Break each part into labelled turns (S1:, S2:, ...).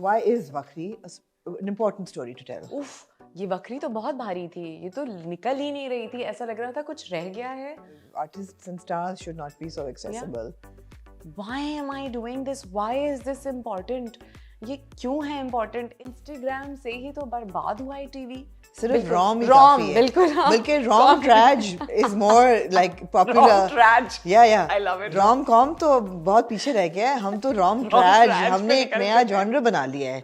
S1: why is Wakhri an important story to tell?
S2: उफ, ये वखरी तो बहुत भारी थी, ये तो निकल ही नहीं रही थी, ऐसा लग रहा था कुछ रह गया है.
S1: Artists and stars should not be so accessible.
S2: Why am I doing this? Why is this important? ये क्यों है important? Instagram से ही तो बर्बाद हुआ है टीवी.
S1: सिर्फ rom ही काफी है.
S2: बिल्कुल
S1: बल्कि rom trage is more like popular.
S2: Rom trage.
S1: Yeah.
S2: I love it.
S1: Rom com तो बहुत पीछे रह गया है. हम तो rom trage हमने एक नया genre बना लिया है.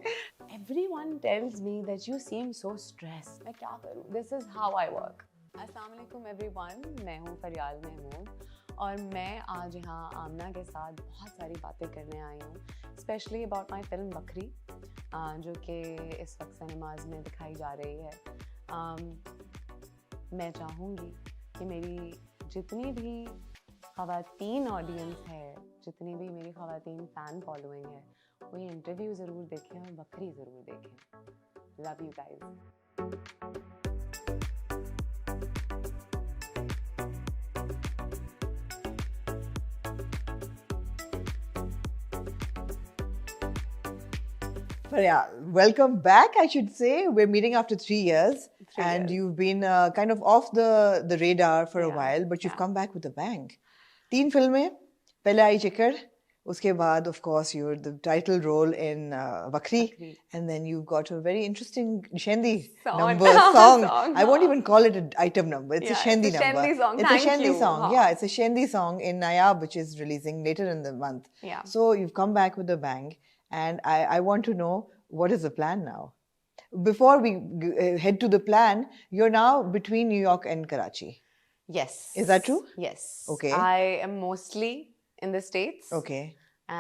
S2: Everyone tells me that you seem so stressed. मैं क्या करूँ? This is how I work. अस्सलाम वालेकुम everyone. मैं हूँ फरियाल महमूद और मैं आज यहाँ आमना के साथ बहुत सारी बातें करने आई हूँ, स्पेशली अबाउट माई फिल्म वखरी, जो कि इस वक्त सिनेमाज में दिखाई जा रही है. मैं चाहूँगी कि मेरी जितनी भी ख़वातीन ऑडियंस है, जितनी भी मेरी ख़वातीन फ़ैन फॉलोइंग है, वो ये इंटरव्यू ज़रूर देखें और वखरी ज़रूर देखें. Love you guys.
S1: Faryal, welcome back, I should say. We're meeting after 3 years. You've been kind of off the radar for a while, but you've come back with a bang. 3 filमें, पहले आई चिक्कर, उसके बाद, of course, you're the title role in Wakhri, and then you've got a very interesting Shendi song. I won't even call it an item number. It's a Shendi number. It's a Shendi song. Yeah, it's a Shendi song in Nayab, which is releasing later in the month.
S2: Yeah.
S1: So you've come back with a bang. And I want to know, what is the plan now? Before we head to the plan, you're now between New York and Karachi.
S2: Yes.
S1: Is that true?
S2: Yes.
S1: Okay.
S2: I am mostly in the States.
S1: Okay.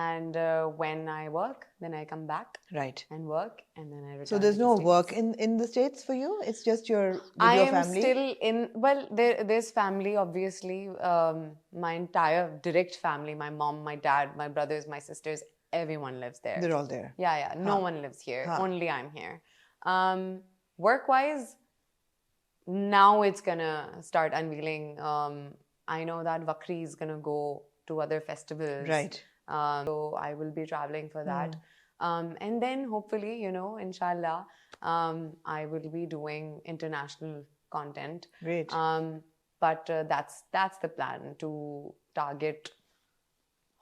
S2: And when I work, then I come back.
S1: Right.
S2: And work, and then I return.
S1: So there's no work in the States for you? It's just your family?
S2: I am still in, well, there's family, obviously. My entire direct family, my mom, my dad, my brothers, my sisters, everyone lives there.
S1: They're all there.
S2: Yeah. No one lives here. Only I'm here. Work-wise, now it's gonna start unveiling. I know that Wakhri is gonna go to other festivals.
S1: Right.
S2: So I will be traveling for that. And then hopefully, inshallah, I will be doing international content.
S1: Great.
S2: But that's the plan, to target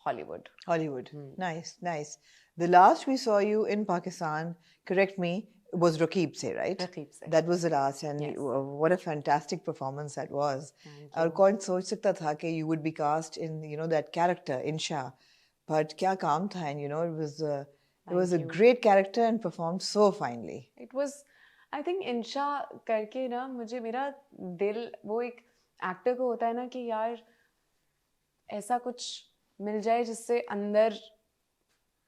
S2: Hollywood. Nice. The last we saw you in Pakistan, correct me, was Raqib Se, right? Raqib Se.
S1: That was the last, and
S2: yes.
S1: What a fantastic performance that was. और कौन सोच सकता था कि you would be cast in, that character, Insha. But kya kaam tha, and it was a great character and performed so finely.
S2: It was, I think Insha करके ना मुझे मेरा दिल, वो एक एक्टर को होता है ना कि यार ऐसा कुछ मिल जाए जिससे अंदर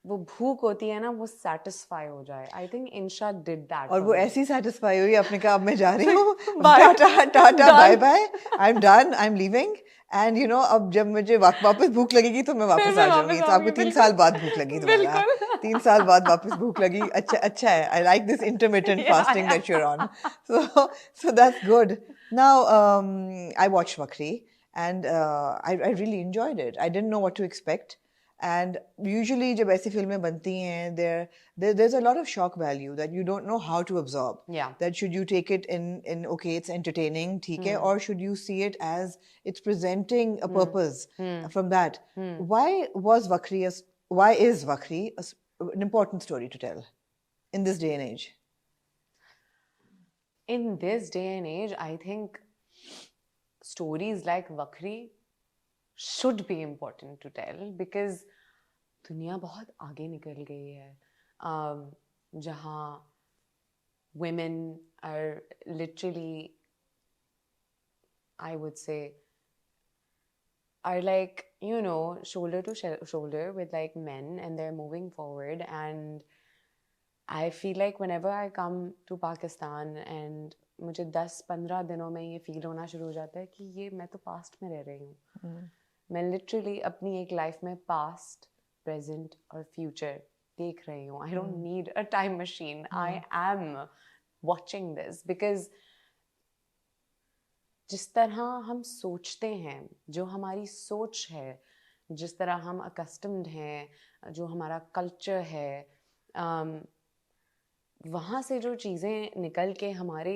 S2: वो भूख होती है ना, वो satisfy हो जाए. I think Insha did that.
S1: और वो ऐसी satisfy हुई, आपने कहा अब मैं जा रही हूँ, tata bye bye, I'm done, I'm leaving. And अब जब मुझे वापस भूख लगेगी तो मैं वापस आ जाऊंगी. तो आपको 3 साल बाद भूख लगी दोबारा. 3 साल बाद वापस भूख लगी. अच्छा है. I like this intermittent fasting that you're on. So that's good. Now I watched Wakhri. And I really enjoyed it. I didn't know what to expect. And usually, जब ऐसी फिल्में बनती हैं, there's a lot of shock value that you don't know how to absorb.
S2: Yeah.
S1: That should you take it in okay, it's entertaining, ठीक है, or should you see it as it's presenting a purpose from that? Why is Wakhri an important story to tell in this day and age?
S2: In this day and age, I think stories like Wakhri should be important to tell, because दुनिया बहुत आगे निकल गई है, जहाँ women are literally, I would say, are like, shoulder to shoulder with like men, and they're moving forward. And I feel like whenever I come to Pakistan and मुझे 10-15 दिनों में ये फील होना शुरू हो जाता है कि ये मैं तो पास्ट में रह रही हूँ. मैं लिटरली अपनी एक लाइफ में पास्ट, प्रेजेंट और फ्यूचर देख रही हूँ. I don't need a time machine. I am watching this because जिस तरह हम सोचते हैं, जो हमारी सोच है, जिस तरह हम अकस्टम्ड हैं, जो हमारा कल्चर है, वहाँ से जो चीज़ें निकल के हमारे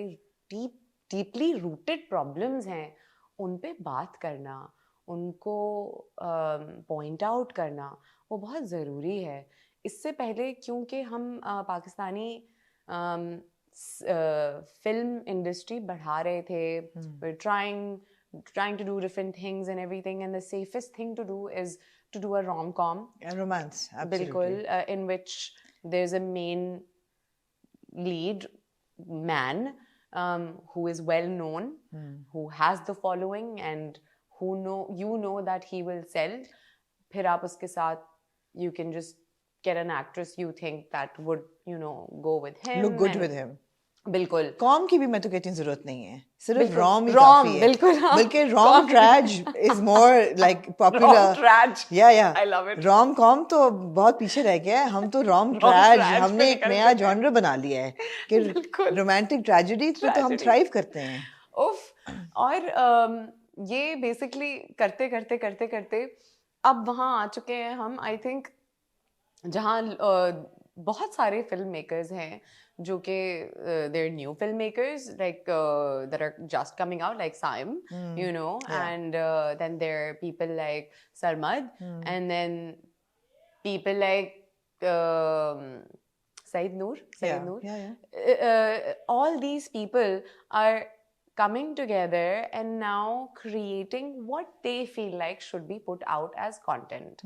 S2: डीपली रूटेड प्रॉब्लम्स हैं, उन पे बात करना, उनको पॉइंट आउट करना, वो बहुत ज़रूरी है. इससे पहले क्योंकि हम पाकिस्तानी फिल्म इंडस्ट्री बढ़ा रहे थे, trying to do different things and everything, and the safest thing to do is to do a rom-com.
S1: A romance, absolutely.
S2: बिल्कुल, in which there's a main lead man who is well known, who has the following, and you know that he will sell. फिर आप उसके साथ you can just get an actress you think that would go with him,
S1: look good with him.
S2: बिल्कुल.
S1: Com की भी मैं तो कहती हूँ जरूरत नहीं है, सिर्फ रॉम ही
S2: Rom,
S1: काफी है.
S2: बिल्कुल, हाँ.
S1: बल्कि rom trag is more like popular.
S2: Rom trage.
S1: या
S2: I love it.
S1: Rom com तो बहुत पीछे रह गया है. हम तो रॉम ट्रैज हमने एक नया जॉनर बना लिया है कि रोमांटिक ट्रेजेडी पे तो हम थ्राइव करते हैं.
S2: उफ. और ये बेसिकली करते करते करते करते अब वहाँ आ चुके हैं हम, आई थिंक, जहाँ बहुत सारे फिल्म मेकर्स हैं जो कि they're new filmmakers, like that are just coming out, like Saim, and then there are people like Sarmad, and then people like Said Noor. All these people are coming together and now creating what they feel like should be put out as content.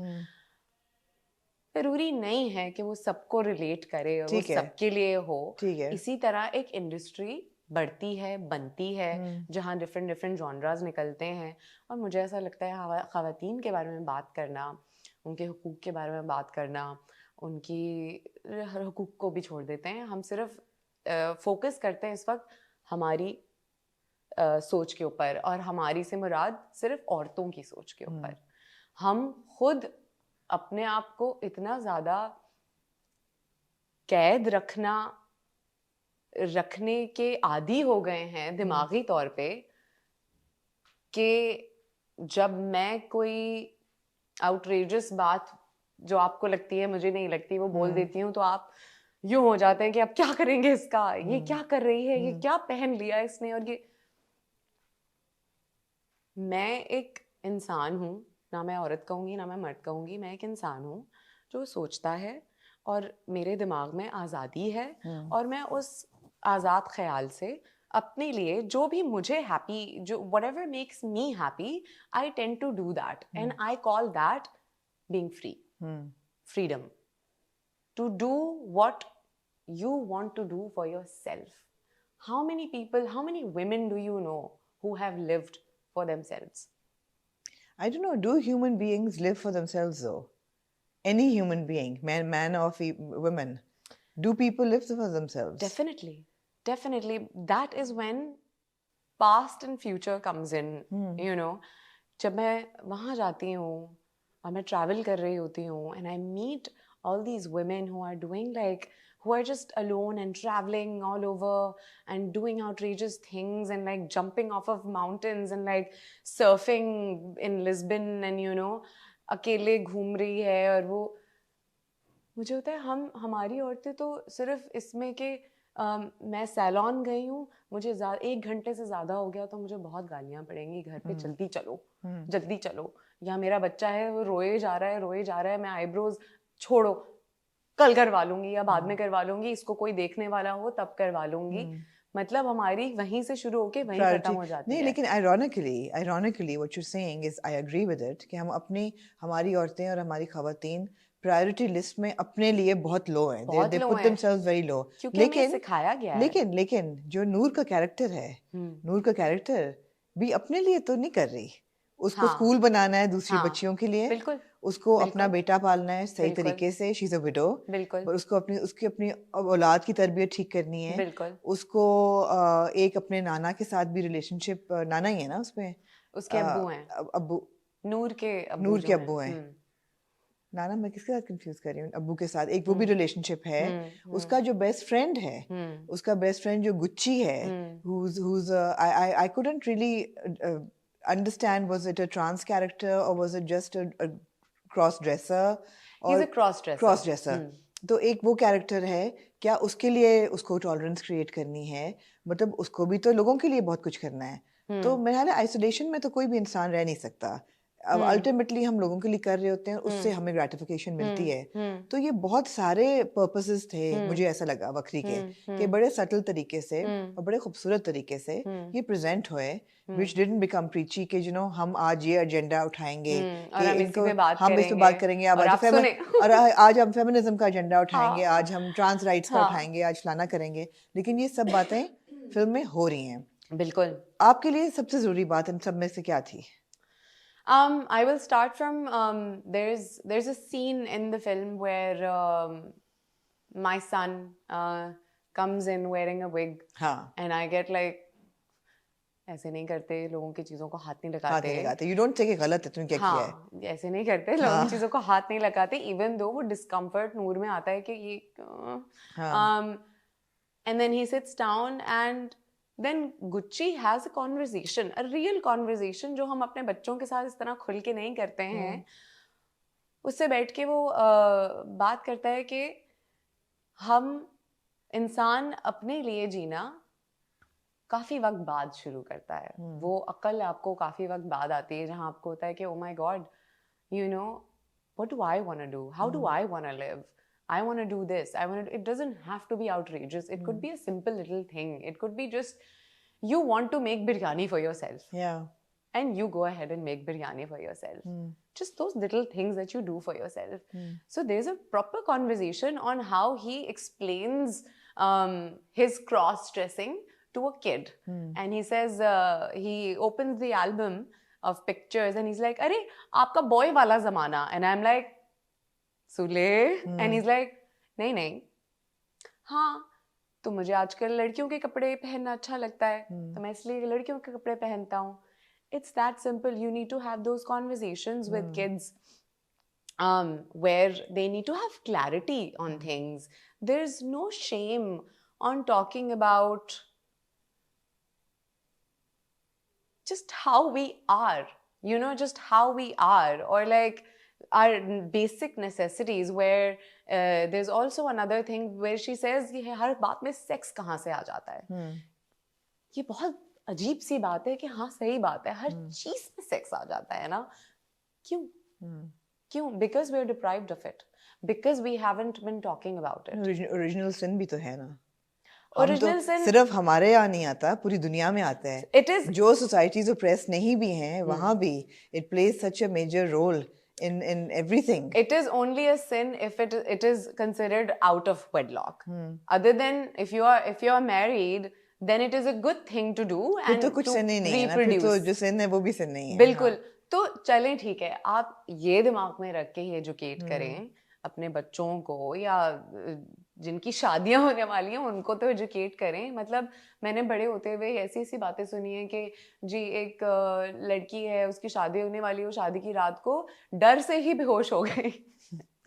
S2: जरूरी नहीं है कि वो सबको relate करे और वो सबके लिए हो. इसी तरह एक इंडस्ट्री बढ़ती है, बनती है, जहाँ डिफरेंट जॉनरास निकलते हैं. और मुझे ऐसा लगता है ख़वातीन के बारे में बात करना, उनके हुकूक के बारे में बात करना, उनकी हुकूक को भी छोड़ देते हैं. हम सिर्फ फोकस करते हैं इस वक्त हमारी सोच के ऊपर, और हमारी से मुराद सिर्फ औरतों की सोच के ऊपर. हम खुद अपने आप को इतना ज़्यादा कैद रखने के आदी हो गए हैं दिमागी तौर पे कि जब मैं कोई आउटरेजस बात जो आपको लगती है मुझे नहीं लगती वो बोल देती हूँ, तो आप यूं हो जाते हैं कि अब क्या करेंगे इसका, ये क्या कर रही है, ये क्या पहन लिया इसने. और ये मैं एक इंसान हूँ, ना मैं औरत कहूँगी ना मैं मर्द कहूँगी, मैं एक इंसान हूँ जो सोचता है और मेरे दिमाग में आज़ादी है. और मैं उस आज़ाद ख्याल से अपने लिए जो भी मुझे हैप्पी, जो whatever makes me happy, I tend to do that, and I call that being free. Freedom to do what you want to do for yourself. How many people, how many women do you know who have lived for themselves?
S1: I don't know, do human beings live for themselves though? Any human being, man or women, do people live for themselves?
S2: Definitely. That is when past and future comes in, जब मैं वहाँ जाती हूँ और मैं travel कर रही होती हूँ and I meet all these women who are just alone and traveling all over and doing outrageous things and like jumping off of mountains and like surfing in Lisbon and अकेले घूम रही है. और वो मुझे होता है हमारी औरतें तो सिर्फ इसमें कि मैं सैलून गई हूँ, मुझे 1 घंटे से ज़्यादा हो गया तो मुझे बहुत गालियाँ पड़ेंगी घर पे, जल्दी चलो, या मेरा बच्चा है वो रोए जा रहा है, मैं आईब्रोज छोड़ो, कल करवा लूंगी या बाद में करवा लूंगी, इसको कोई देखने वाला हो तब करवा लूंगी. मतलब हमारी वहीं से शुरू होके वहीं खत्म हो जाती है.
S1: नहीं, लेकिन ironically what you're saying is I agree with it कि हमारी औरतें और हमारी ख़वातीन प्रायोरिटी लिस्ट में अपने लिए बहुत लो हैं. They put themselves very low.
S2: लेकिन सिखाया गया है.
S1: लेकिन जो नूर का कैरेक्टर है, नूर का कैरेक्टर भी अपने लिए तो नहीं कर रही. उसको स्कूल बनाना है दूसरी बच्चियों के लिए. बिल्कुल. उसको अपना बेटा पालना है सही तरीके से. She is a window. बिल्कुल. और उसको उसकी अपनी औलाद की तरबियत ठीक करनी है. बिल्कुल. उसको एक अपने नाना के साथ भी रिलेशनशिप, नाना ही है ना उसमें,
S2: उसके अब्बू हैं. अब्बू नूर के
S1: अब्बू हैं. नाना मैं किसके साथ कंफ्यूज कर रही हूँ, अब्बू के साथ. एक वो भी रिलेशनशिप है. उसका जो बेस्ट फ्रेंड है, उसका बेस्ट फ्रेंड जो गुच्ची है, who's I couldn't really understand, was it a trans character or was it just a cross dresser?
S2: He's a cross dresser.
S1: तो एक वो कैरेक्टर है क्या उसके लिए उसको टॉलरेंस क्रिएट करनी है, मतलब उसको भी तो लोगों के लिए बहुत कुछ करना है। तो मेरा ख्याल है आइसोलेशन में तो कोई भी इंसान रह नहीं सकता। अब अल्टीमेटली हम लोगों के लिए कर रहे होते हैं, उससे हमें ग्रेटिफिकेशन मिलती है। तो ये बहुत सारे पर्पसेस थे, मुझे ऐसा लगा वखरी के, कि बड़े सटल तरीके से और बड़े खूबसूरत तरीके से ये प्रेजेंट हुए, which didn't become preachy कि हम आज ये एजेंडा उठाएंगे
S2: और
S1: कि
S2: हम
S1: इनको
S2: इसी पे बात
S1: हम इस पे बात करेंगे, अब
S2: और
S1: आज
S2: आप सुने
S1: और आज हम फेमिनिज्म का एजेंडा उठाएंगे,
S2: हाँ
S1: आज हम ट्रांस राइट्स का
S2: हाँ
S1: उठाएंगे, आज फलाना करेंगे, लेकिन ये सब बातें फिल्म में हो रही हैं।
S2: बिल्कुल।
S1: आपके लिए सबसे जरूरी बात इन सब में से क्या थी?
S2: I will start from there's a scene in the film where my son comes in wearing a wig,
S1: हाँ,
S2: and I get like, ऐसे नहीं करते, लोगों की चीजों को हाथ नहीं
S1: हाथ
S2: लगाते।
S1: नहीं लगाते, यू डोंट से कि गलत है, तुमने क्या किया है।
S2: हाँ, ऐसे नहीं करते, लोगों की चीजों को हाथ नहीं लगाते, इवन दो वो डिस्कम्फर्ट नूर में आता है कि ये and then he sits down and then Gucci has a conversation, a real conversation जो हम अपने बच्चों के साथ इस तरह खुल के नहीं करते हैं। उससे बैठ के वो बात करता है कि हम इंसान अपने लिए जीना काफी वक्त बाद शुरू करता है। वो अक्ल आपको काफी वक्त बाद आती है जहां आपको होता है कि oh my God, you know, what do I want to do, how do I want to live, I want to do this, it doesn't have to be outrageous, it could be a simple little thing, it could be just you want to make biryani for yourself, and you go ahead and make biryani for yourself, just those little things that you do for yourself. So there's a proper conversation on how he explains his cross dressing to a kid, and he says he opens the album of pictures and he's like, अरे आपका boy वाला ज़माना, and I'm like, Sule, and he's like, नहीं नहीं, हाँ तो मुझे आजकल लड़कियों के कपड़े पहनना अच्छा लगता है, तो मैं इसलिए लड़कियों के कपड़े पहनता हूँ। It's that simple. You need to have those conversations with kids where they need to have clarity on things. There's no shame on talking about just how we are, just how we are, or like our basic necessities, where there's also another thing where she says कि हर बात में sex कहाँ से आ जाता है। ये बहुत अजीब सी बात है कि हाँ सही बात है, हर चीज में सेक्स आ जाता है ना, क्यों? क्यों? Because we're deprived of it, because we haven't been talking about it.
S1: Original sin भी तो है ना,
S2: ओरिजिनल सिन
S1: सिर्फ हमारे यहाँ नहीं आता, पूरी दुनिया में आता है।
S2: It is
S1: जो सोसाइटीज ऑप्रेस नहीं भी हैं वहाँ भी it plays such a major role in everything.
S2: It is only a sin if it is considered out of wedlock. Other than if you are married, then it is a good thing to do and
S1: तो कुछ
S2: to
S1: sin ही नहीं है ना, फिर तो जो sin है वो भी sin नहीं है।
S2: बिल्कुल। तो चलें ठीक है, आप ये दिमाग में रख के एजुकेट करें अपने बच्चों को, या जिनकी शादियां होने वाली हैं उनको तो एजुकेट करें। मतलब मैंने बड़े होते हुए ऐसी ऐसी बातें सुनी है कि जी एक लड़की है, उसकी शादी होने वाली है, वो शादी की रात को डर से ही बेहोश हो गई।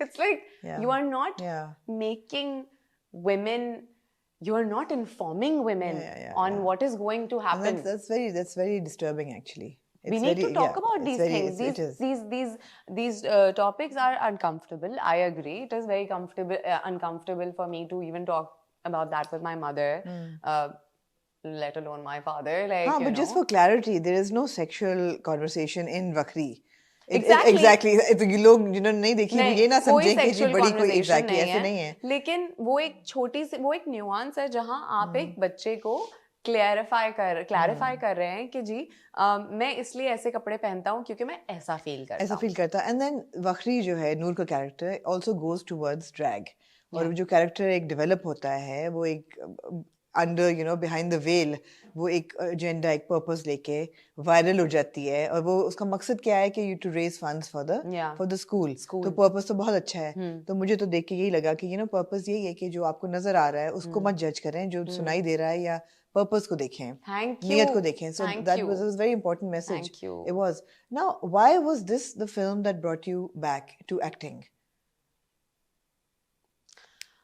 S2: It's like you are not making women, you are not informing women on what is going to happen.
S1: That's very disturbing actually.
S2: We need to talk about these things. These topics are uncomfortable. I agree. It is very uncomfortable for me to even talk about that with my mother, let alone my father. Like,
S1: but just for clarity, there is no sexual conversation in Wakhri.
S2: Exactly.
S1: तो ये लोग जिन्होंने नहीं देखी ये ना समझें कि जी बड़ी कोई exactly ऐसे नहीं है।
S2: लेकिन वो एक छोटी सी वो एक न्यूआंस है जहाँ आप एक बच्चे को क्लैरिफाई कर रहे हैं कि जी मैं इसलिए ऐसे कपड़े पहनता हूँ क्योंकि मैं ऐसा फील करता।
S1: एंड देन वखरी जो है नूर का character also goes towards drag, और जो कैरेक्टर एक डेवलप होता है वो एक अंडर बिहाइंड द वेल वो एक एजेंडा, एक पर्पस लेके वायरल हो जाती है, और वो उसका मकसद क्या है कि you to raise funds for the school. तो पर्पस तो बहुत अच्छा है। तो मुझे तो देख के यही लगा कि पर्पस यही है कि जो आपको नजर आ रहा है उसको मत जज करें, जो सुनाई दे रहा है या पर्पस को देखें, नियत को देखें। So that was a very important message.
S2: Thank you.
S1: It was. Now, why was this the film that brought you back to acting?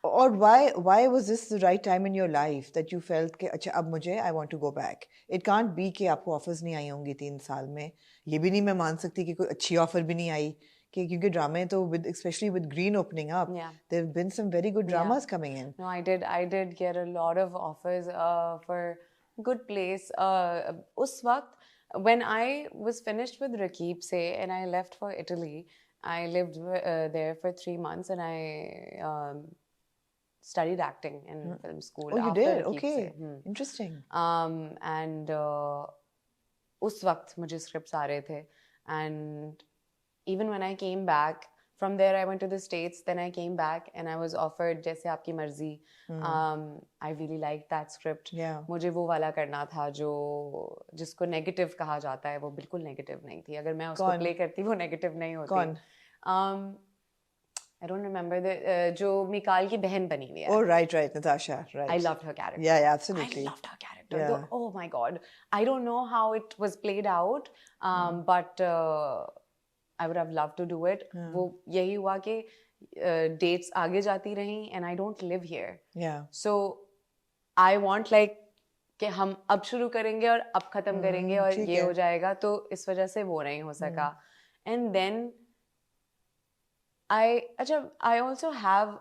S1: Or why was this the right time in your life that you felt कि अच्छा अब मुझे I want to go back? It can't be कि आपको offers नहीं आई होंगी 3 साल में। ये भी नहीं मैं मान सकती कि कोई अच्छी ऑफर भी नहीं आई क्योंकि ड्रामे तो especially with Green opening up, there have been some very good dramas coming in.
S2: No, I did get a lot of offers for good place. उस वक्त when I was finished with Rakib say and I left for Italy, I lived there for 3 months and I studied acting in film school.
S1: Oh, you
S2: after
S1: did?
S2: Rakib
S1: Okay.
S2: se.
S1: Interesting.
S2: And उस वक्त मुझे scripts आ रहे थे and even when I came back from there I went to the States, then I came back and I was offered जैसे आपकी मर्जी. I really liked that script. मुझे वो वाला करना था जो जिसको negative कहा जाता है, वो बिल्कुल negative नहीं थी. अगर मैं उसको play करती वो negative नहीं होती. कौन? I don't remember जो मिकाल की बहन बनी हुई है.
S1: Oh, right, Natasha, right.
S2: I loved her character.
S1: Yeah, absolutely.
S2: I loved her character. Oh my God. I don't know how it was played out, but I would have loved to do it. वो यही हुआ कि dates आगे जाती रहीं and I don't live here.
S1: Yeah.
S2: So I want like कि हम अब शुरू करेंगे और अब खत्म करेंगे और ये हो जाएगा, तो इस वजह से वो नहीं हो सका. And then I also have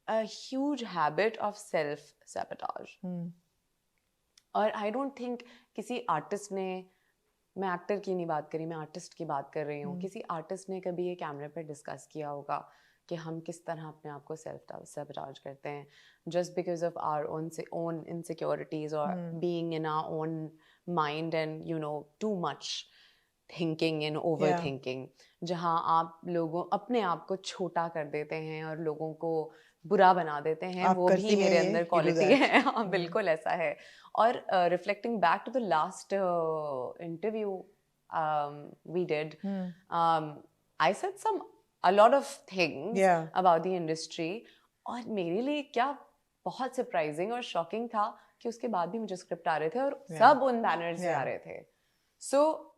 S2: a huge habit of self-sabotage. और I don't think किसी artist ने, मैं एक्टर की नहीं बात करी, मैं आर्टिस्ट की बात कर रही हूँ, किसी आर्टिस्ट ने कभी ये कैमरे पे डिस्कस किया होगा कि हम किस तरह अपने आप को self-sabotage करते हैं just because of our own insecurities or being in our own mind and you know too much thinking and overthinking, जहाँ आप लोगों अपने आप को छोटा कर देते हैं और लोगों को बुरा बना देते हैं. वो भी मेरे अंदर क्वालिटी है. हाँ, बिल्कुल ऐसा है. और reflecting back to the last interview we did, I said a lot of things about the industry, और मेरे लिए क्या बहुत surprising और shocking था कि उसके बाद भी मुझे स्क्रिप्ट आ रहे थे और सब उन बैनर्स से आ रहे थे. So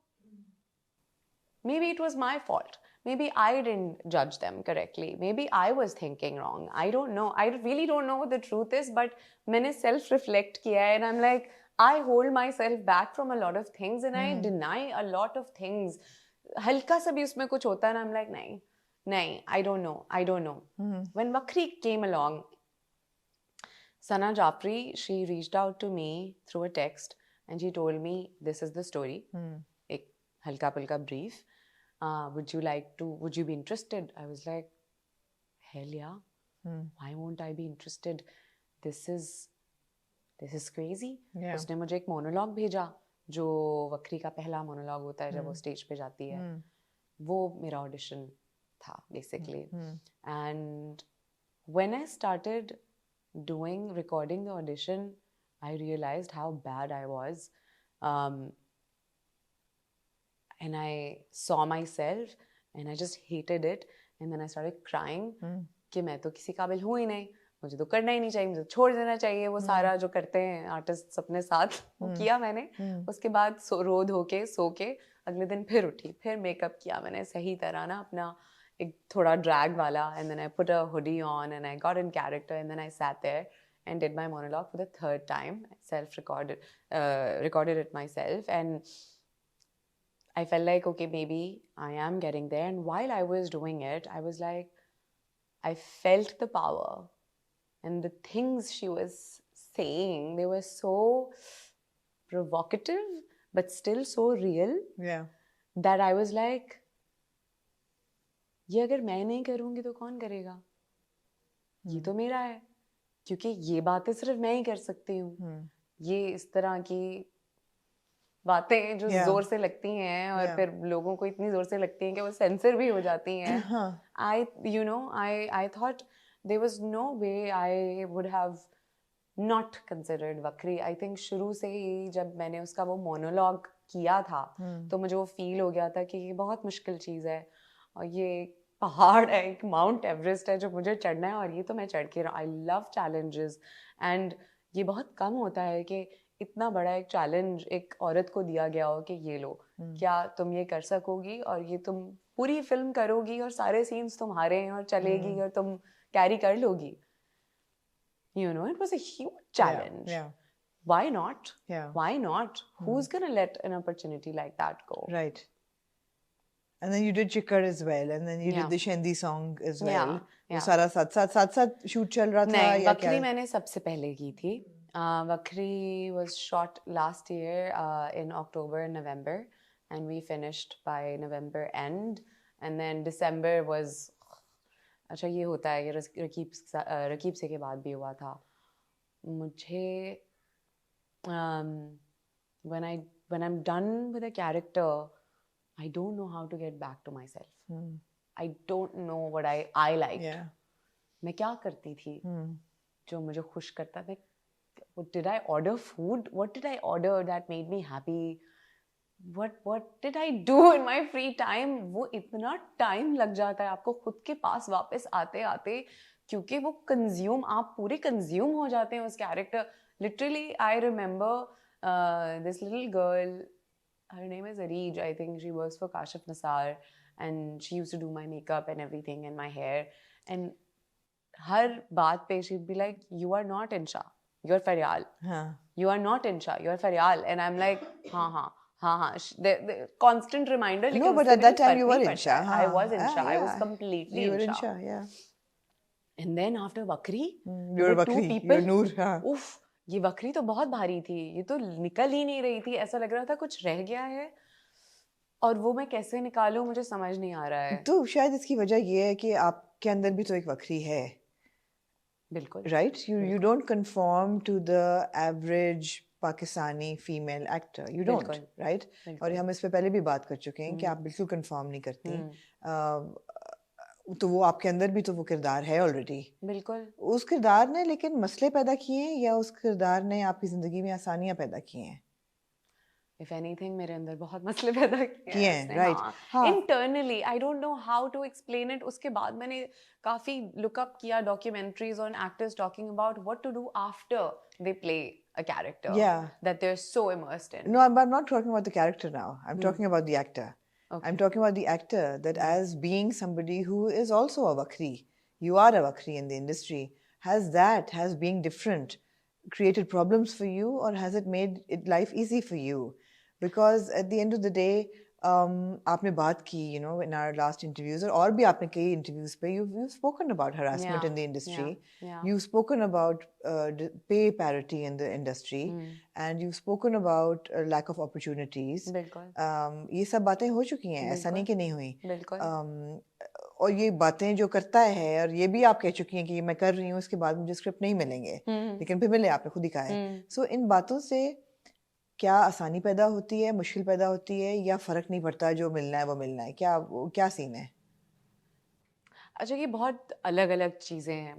S2: maybe it was my fault. Maybe I didn't judge them correctly. Maybe I was thinking wrong. I don't know. I really don't know what the truth is, but मैंने self-reflect किया है and I'm like, I hold myself back from a lot of things and I deny a lot of things. हल्का सा भी उसमें कुछ होता है ना, I'm like, नहीं, I don't know. When Wakhri came along, Sana Jafri, she reached out to me through a text and she told me, this is the story. एक हल्का पुल्का brief. Would you be interested? I was like, hell yeah. Why won't I be interested? This is crazy. उसने मुझे एक monologue भेजा जो वक्री का पहला मोनोलॉग होता है जब वो स्टेज पे जाती है. वो मेरा ऑडिशन था basically. And when I started recording the audition, I realized how bad I was. And I saw myself and I just hated it and then I started crying कि मैं तो किसी काबिल हूँ ही नहीं, मुझे तो करना ही नहीं चाहिए, मुझे छोड़ देना चाहिए वो सारा जो करते हैं आर्टिस्ट अपने साथ. वो किया मैंने. उसके बाद रो धो के सो के अगले दिन फिर उठी, फिर मेकअप किया मैंने सही तरह ना अपना एक थोड़ा ड्रैग वाला and then I put a hoodie on and I got in character and then I sat there and did my monologue for the third time. Recorded it myself and I felt like, okay, maybe I am getting there. And while I was doing it, I was like, I felt the power. And the things she was saying, they were so provocative, but still so real.
S1: Yeah.
S2: That I was like, ये अगर मैं नहीं करूँगी तो कौन करेगा? ये तो मेरा है. क्योंकि ये बातें सिर्फ मैं ही कर सकती हूँ. ये इस तरह की बातें जो जोर से लगती हैं और फिर लोगों को इतनी जोर से लगती हैं कि वो सेंसर भी हो जाती हैं. I thought there was no way I would have not considered Wakhri. I think शुरू से ही जब मैंने उसका वो मोनोलॉग किया था तो मुझे वो फील हो गया था कि ये बहुत मुश्किल चीज़ है और ये पहाड़ है, एक माउंट एवरेस्ट है जो मुझे चढ़ना है और ये तो मैं चढ़ के रहा. आई लव चैलेंजेस एंड ये बहुत कम होता है कि इतना बड़ा एक चैलेंज एक औरत को दिया गया हो कि ये लो, क्या तुम ये कर सकोगी और ये तुम पूरी फिल्म करोगी और सारे सीन्स तुम्हारे हैं और चलेगी और तुम कैरी कर लोगी. You know, it was a huge challenge.
S1: Yeah.
S2: Why not?
S1: Yeah.
S2: Why not? Who's gonna let an opportunity like that go?
S1: Right. And then you did Chikkar as well, and then you
S2: Yeah.
S1: did the Shendi song as well.
S2: Yeah,
S1: वो
S2: yeah.
S1: सारा साथ shoot चल रहा था
S2: नहीं,
S1: या
S2: वक्री
S1: क्या?
S2: मैंने सबसे पहले की थी. Wakhri was shot last year in October and November, and we finished by November end, and then December was. अच्छा ये होता है कि रकीब से के बाद भी हुआ था. मुझे when I'm done with a character, I don't know how to get back to myself. I don't know what I liked.
S1: Yeah.
S2: मैं क्या करती थी जो मुझे खुश करता था. Did I order food? What did I order that made me happy? What did I do in my free time? वो इतना टाइम लग जाता है आपको खुद के पास वापस आते आते, क्योंकि वो आप पूरे कंज्यूम हो जाते हैं उस character. Literally, I remember this little girl. Her name is Areej. I think she works for Kashif Nassar, and she used to do my makeup and everything and my hair. And हर बात पे she'd be like, "You are not Insha. You're Faryal. You are not Insha. You're Faryal." And I'm like, हाँ. The constant reminder.
S1: No, but at that time you were Insha.
S2: I was Insha. I was completely
S1: You were
S2: Insha.
S1: Insha, yeah.
S2: And then after Wakhri,
S1: You're
S2: there were two
S1: Wakhri.
S2: people.
S1: You're Noor. हाँ.
S2: उफ, ये वक्री तो बहुत भारी थी. ये तो निकल ही नहीं रही थी. ऐसा लग रहा था कुछ रह गया है, और वो मैं कैसे निकालूं मुझे समझ नहीं आ रहा है.
S1: तो शायद इसकी वजह ये है कि आपके अंदर भी तो एक वक्री है.
S2: बिल्कुल.
S1: Right? You don't conform to the average Pakistani female actor. You don't,
S2: बिल्कुल.
S1: right? और हम इस पे पहले भी बात कर चुके हैं कि आप बिल्कुल conform नहीं करती. तो वो आपके अंदर भी तो वो किरदार है ऑलरेडी.
S2: बिल्कुल.
S1: उस किरदार ने लेकिन मसले पैदा किए हैं या उस किरदार ने आपकी जिंदगी में आसानियां पैदा की हैं?
S2: If anything, मेरे अंदर बहुत मसले पैदा किए हैं.
S1: Right. हाँ.
S2: Internally, I don't know how to explain it. उसके बाद मैंने काफी look up किया documentaries on actors talking about what to do after they play a character.
S1: Yeah.
S2: That they're so immersed in.
S1: No, I'm not talking about the character now. I'm talking about the actor.
S2: Okay.
S1: I'm talking about the actor, that as being somebody who is also a Wakhri, you are a Wakhri in the industry, has being different created problems for you, or has it made life easy for you? Because at the end of the day, आपने बात की, you know, in our last interviews, और भी आपने कई interviews पे you've spoken about harassment in the industry.
S2: Yeah.
S1: You've spoken about pay parity in the industry, and you've spoken about lack of opportunities.
S2: बिल्कुल.
S1: ये सब बातें हो चुकी हैं, ऐसा नहीं कि नहीं हुई.
S2: बिल्कुल.
S1: और ये बातें जो करता है, और ये भी आप कह चुकी हैं कि ये मैं कर रही हूँ, इसके बाद मुझे स्क्रिप्ट नहीं मिलेंगे, लेकिन फिर मिले, आपने खुद ही कहा है. सो इन बातों से क्या आसानी पैदा होती है, मुश्किल पैदा होती है, या फर्क नहीं पड़ता, जो मिलना है वो मिलना है? क्या सीन है?
S2: अच्छा, ये बहुत अलग अलग चीजें हैं.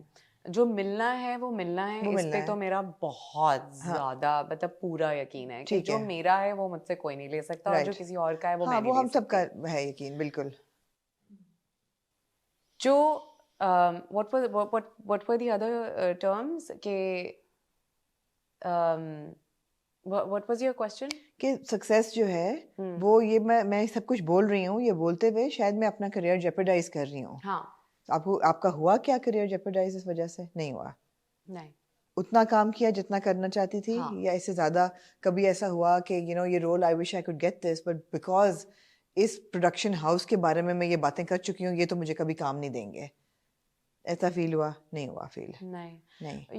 S2: जो मिलना है वो मिलना है, इस पे तो मेरा बहुत ज्यादा मतलब पूरा यकीन है कि जो मेरा है वो मुझसे कोई नहीं ले सकता, और जो किसी और का है वो मैं नहीं ले सकती.
S1: वो हम सबका है यकीन, बिल्कुल.
S2: जो what were the other terms के what was your question?
S1: कि सक्सेस जो है वो, ये मैं सब कुछ बोल रही हूँ, ये बोलते हुए शायद मैं अपना करियर जेपरडाइज कर रही हूँ.
S2: हाँ.
S1: आपका हुआ क्या करियर जेपरडाइज इस वजह से? नहीं हुआ.
S2: नहीं.
S1: उतना काम किया जितना करना चाहती थी, या इससे ज्यादा? कभी ऐसा हुआ कि ये role I wish I could get this, but because इस प्रोडक्शन हाउस के बारे में मैं ये बातें कर चुकी हूँ, ये तो मुझे कभी काम नहीं देंगे, ऐसा फील हुआ? नहीं हुआ फील? नहीं.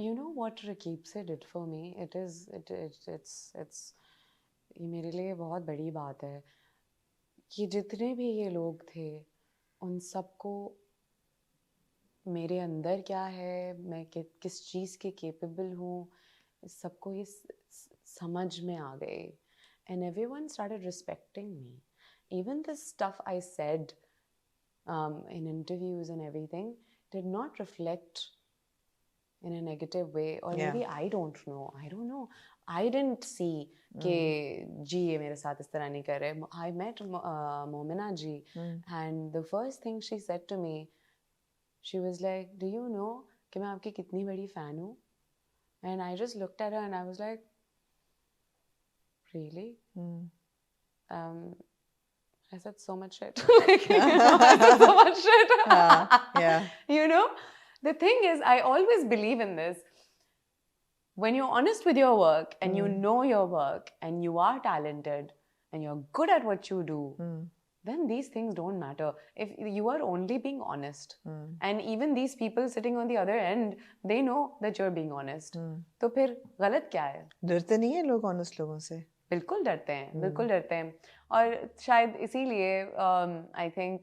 S2: You know what Rakib se did for me? It's ये मेरे लिए बहुत बड़ी बात है कि जितने भी ये लोग थे, उन सबको मेरे अंदर क्या है, मैं किस चीज़ के केपेबल हूँ, सबको ये समझ में आ गए. And everyone started respecting me. Even the stuff I said in interviews and everything did not reflect in a negative way, or maybe I don't know. I didn't see कि जी ये मेरे साथ इस तरह नहीं कर रहे. I met Momina ji, and the first thing she said to me, she was like, do you know कि मैं आपकी कितनी बड़ी fan हूँ? And I just looked at her and I was like, really? I said so much shit. Like, I said so much shit.
S1: Yeah.
S2: You know, the thing is, I always believe in this. When you're honest with your work and you know your work and you are talented and you're good at what you do, then these things don't matter. If you are only being honest, and even these people sitting on the other end, they know that you're being honest. तो फिर गलत क्या है?
S1: डरते नहीं है लोग honest लोगों से?
S2: बिल्कुल डरते हैं, बिल्कुल डरते हैं. और शायद इसीलिए I think,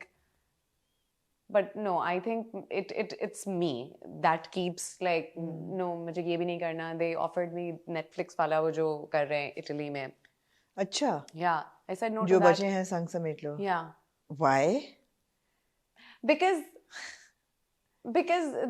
S2: but no, I think it's me that keeps like no, मुझे ये भी नहीं करना. They offered me Netflix वाला वो जो कर रहे हैं इटली में.
S1: अच्छा.
S2: Yeah, I said no to
S1: जो
S2: that.
S1: बचे हैं संग समेट लो.
S2: Yeah.
S1: Why?
S2: Because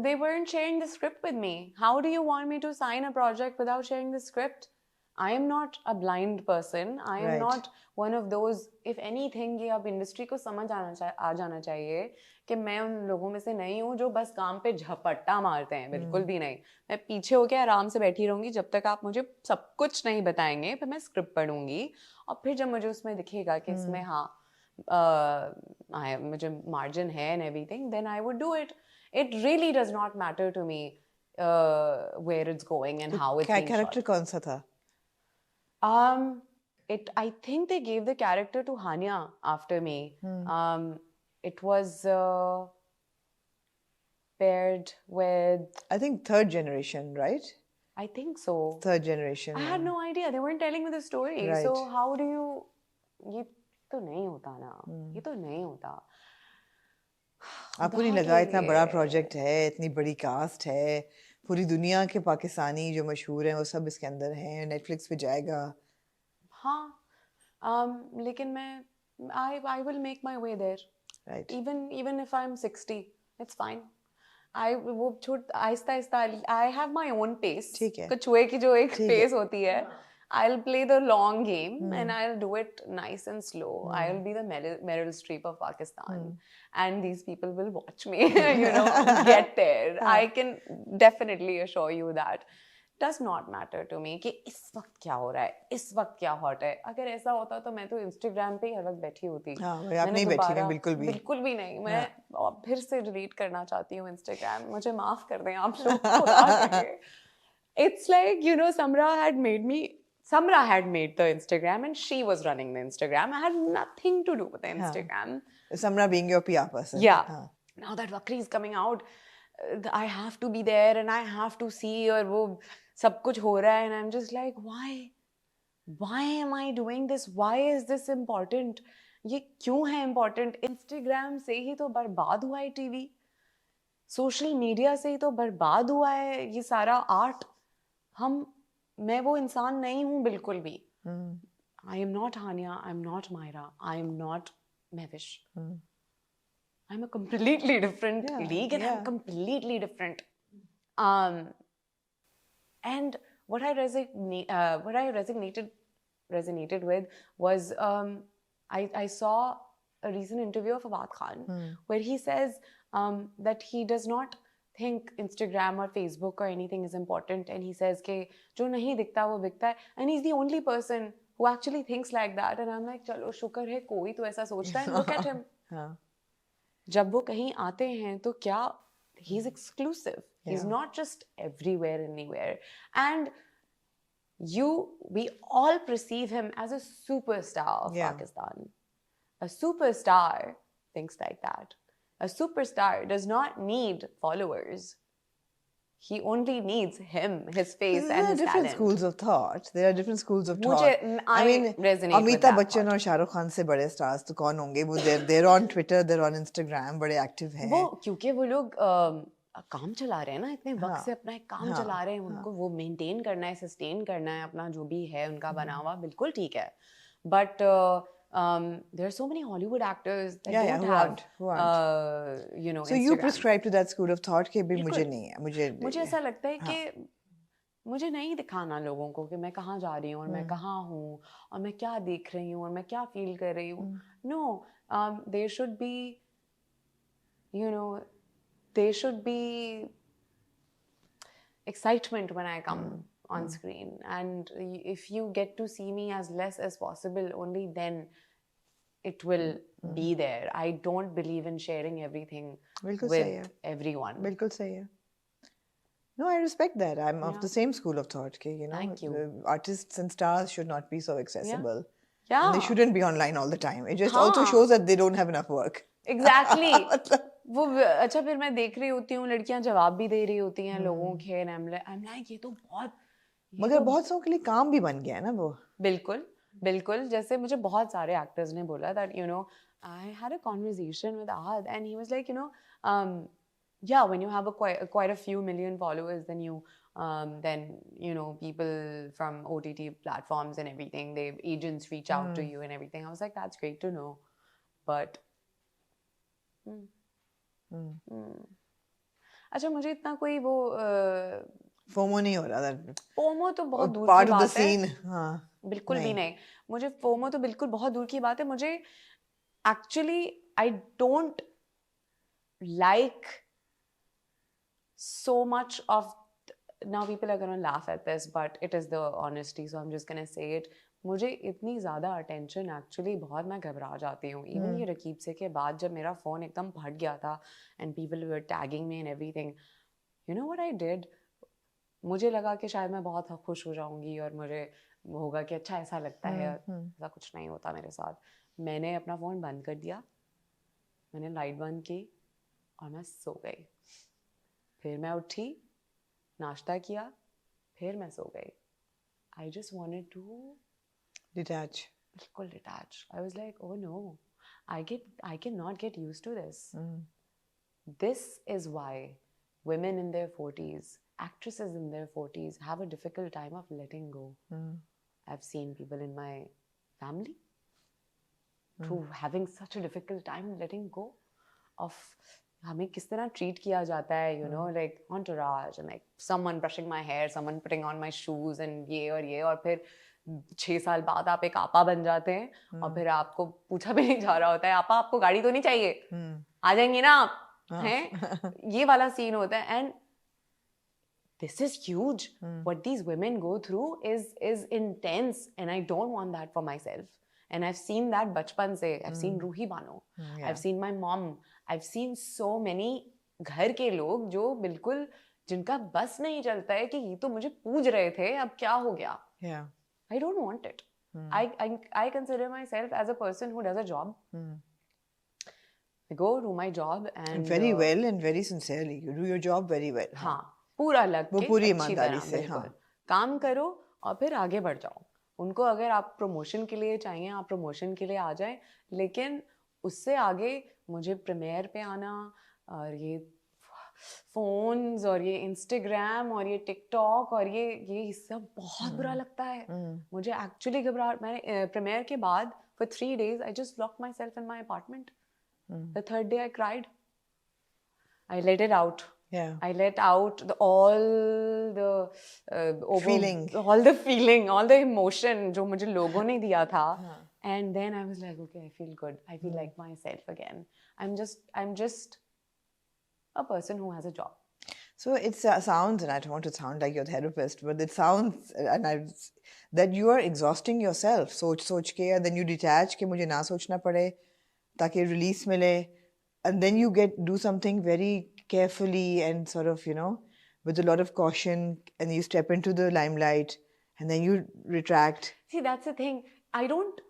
S2: they weren't sharing the script with me. How do you want me to sign a project without sharing the script? I am not a blind person. I am
S1: Right.
S2: not one of those. If anything, ये अब industry को समझ आ जाना चाहिए कि मैं उन लोगों में से नहीं हूँ जो बस काम पे झपट्टा मारते हैं. बिल्कुल भी नहीं. मैं पीछे होके आराम से बैठी रहूंगी जब तक आप मुझे सब कुछ नहीं बताएंगे. फिर मैं स्क्रिप्ट पढ़ूंगी और फिर जब मुझे उसमें दिखेगा कि इसमें हाँ मुझे मार्जिन है and everything, then I would do it. It really does not matter to me where it's going and how it's being shot.
S1: Character कौन सा था?
S2: I think they gave the character to Hanya after me. It was paired with,
S1: I think third generation, right?
S2: I think so.
S1: Third generation.
S2: I had no idea. They weren't telling me the story.
S1: Right.
S2: So how do you? ये तो नहीं होता ना. ये तो नहीं होता.
S1: आपको नहीं लगा इतना बड़ा प्रोजेक्ट है, इतनी बड़ी कास्ट है, पूरी दुनिया के पाकिस्तानी जो मशहूर हैं वो सब इसके अंदर हैं, नेटफ्लिक्स पे जाएगा?
S2: हाँ, लेकिन मैं I will make my way there.
S1: Right.
S2: Even if I'm 60, it's fine. वो Aahista Aahista I have my own pace.
S1: ठीक है.
S2: कछुए की जो एक pace होती है. I'll play the long game and I'll do it nice and slow. I'll be the Meryl Streep of Pakistan. And these people will watch me, get there. I can definitely assure you that. Does not matter to me कि इस वक्त क्या हो रहा है, इस वक्त क्या हॉट है. अगर ऐसा होता तो मैं तो इंस्टाग्राम पे हर वक्त बैठी होती.
S1: आप नहीं बैठी हैं बिल्कुल भी
S2: नहीं. मैं फिर से डिलीट करना चाहती हूँ इंस्टाग्राम. मुझे माफ कर दें आप लोग. It's like, Samra had made the Instagram and she was running the Instagram. I had nothing to do with the Instagram.
S1: Samra being your PR person.
S2: Yeah. Now that Wakhri is coming out, I have to be there and I have to see और वो सब कुछ हो रहा है and I'm just like, why am I doing this? Why is this important? ये क्यों है important? Instagram से ही तो बर्बाद हुआ है TV. Social media से ही तो बर्बाद हुआ है ये सारा art. मैं वो इंसान नहीं हूँ बिल्कुल भी. I am not Hania, I'm not Myra, I am not Mehwish. I'm a completely different league and I'm completely different. And what I resonated with was I saw a recent interview of Awad Khan where he says that he does not think Instagram or Facebook or anything is important, and he says कि जो नहीं दिखता वो बिकता है, and he's the only person who actually thinks like that. And I'm like, चलो शुक्र है कोई तो ऐसा सोचता है. Look at him. जब वो कहीं आते हैं तो क्या he's exclusive. He's not just everywhere anywhere. And we all perceive him as a superstar of Pakistan. A superstar thinks like that. A superstar does not need followers. He only needs him, his face, and his talent.
S1: There are different schools of thought. There are different schools of thought.
S2: I mean,
S1: Amitabh Bachchan और शाहरुख खान से बड़े stars तो कौन होंगे? वो they're on Twitter, they're on Instagram, बड़े active हैं.
S2: वो क्योंकि वो लोग काम चला रहे हैं ना, इतने वक्त से अपना एक काम चला रहे हैं, उनको वो maintain करना है, sustain करना है, अपना जो भी है उनका बना हुआ, बिल्कुल ठीक है. But there are so many Hollywood actors that don't have,
S1: So you prescribe to that school of thought कि भी मुझे नहीं है,
S2: मुझे ऐसा लगता है कि मुझे नहीं दिखाना लोगों को कि मैं कहाँ जा रही हूँ और मैं कहाँ हूँ और मैं क्या देख रही हूँ और मैं क्या feel कर रही हूँ. No, there should be, there should be excitement when I come on screen, and if you get to see me as less as possible, only then it will be there. I don't believe in sharing everything with everyone.
S1: बिल्कुल सही है. No, I respect that. I'm of the same school of thought. Thank you. Artists and stars should not be so accessible.
S2: Yeah.
S1: And they shouldn't be online all the time. It just
S2: हाँ.
S1: also shows that they don't have enough work.
S2: Exactly. वो अच्छा फिर मैं देख रही होती हूँ लड़कियां जवाब भी दे रही होती हैं लोगों के and I'm like ये तो बहुत
S1: मगर बहुत लोगों के लिए काम भी बन गया है ना वो.
S2: बिल्कुल बिल्कुल जैसे मुझे बहुत सारे एक्टर्स ने बोला that you know I had a conversation with Ahad and he was like you know yeah when you have quite a few million followers then you know people from OTT platforms and everything they agents reach out to you and everything. I was like that's great to know but अच्छा मुझे इतना कोई वो
S1: FOMO नहीं हो रहा.
S2: FOMO तो बहुत दूर
S1: पार्ट
S2: की
S1: ऑफ द
S2: बात है.
S1: सीन. हाँ.
S2: बिल्कुल भी नहीं. मुझे फोमो तो बिल्कुल बहुत दूर की बात है. मुझे actually I don't like so much of now people are going to laugh at this but it is the honesty so I'm just going to say it. मुझे इतनी ज़्यादा अटेंशन एक्चुअली बहुत मैं घबरा जाती हूँ. इवन ये रकीब से के बाद जब मेरा फ़ोन एकदम फट गया था and people were tagging me and everything you know what I did. मुझे लगा कि शायद मैं बहुत खुश हो जाऊंगी और मुझे होगा कि अच्छा ऐसा लगता है. ऐसा कुछ नहीं होता मेरे साथ. मैंने अपना फ़ोन बंद कर दिया. मैंने लाइट बंद की और मैं सो गई. फिर मैं उठी नाश्ता किया फिर मैं सो गई. I just wanted to
S1: detach.
S2: बिल्कुल detach. I was like oh no I can not get used to this. This is why women in their 40s, actresses in their 40s have a difficult time of letting go. I've seen people in my family who having such a difficult time letting go of हमें किस तरह treat किया जाता है you know like entourage and like someone brushing my hair, someone putting on my shoes and ये और फिर 6 साल बाद आप एक आपा बन जाते हैं और फिर आपको पूछा भी नहीं जा रहा होता है आपा आपको गाड़ी तो नहीं चाहिए आ जाएंगे ना आप हैं. ये वाला सीन होता है and this is huge. What these women go through is intense and I don't want that for myself. And I've seen that bachpan se. I've seen Ruhi Bano. I've seen my mom. I've seen so many घर के लोग जो बिल्कुल जिनका बस नहीं चलता है कि ये तो मुझे पूज रहे थे अब क्या हो गया. I don't want it. I consider myself as a person who does a job. I go do my job and
S1: very well and very sincerely. You do your job very well.
S2: हाँ पूरा लग के
S1: पूरी
S2: अच्छी
S1: ईमानदारी
S2: तरह
S1: से
S2: बिल्कुल काम करो और फिर आगे बढ़ जाओ. उनको अगर आप प्रमोशन के लिए चाहिए आप प्रमोशन के लिए आ जाएं लेकिन उससे आगे मुझे प्रीमियर पे आना और ये फोन्स और ये इंस्टाग्राम और ये टिकटॉक और ये सब बहुत बुरा लगता है. मुझे एक्चुअली घबराहट. मैंने प्रीमियर के बाद for 3 days I just locked myself in my apartment. The 3rd day I cried. I let it out. I let out all the
S1: feeling,
S2: all the emotion जो मुझे लोगों ने दिया था. And then I was like, okay, I feel good. I feel like myself again. I'm just a person who has a job.
S1: So it sounds, and I don't want to sound like your therapist, but it sounds that you are exhausting yourself. सोच के, and then you detach कि मुझे ना सोचना पड़े ताकि release मिले, and then you do something very carefully and sort of, you know, with a lot of caution, and you step into the limelight, and then you retract.
S2: See, that's the thing. I don't.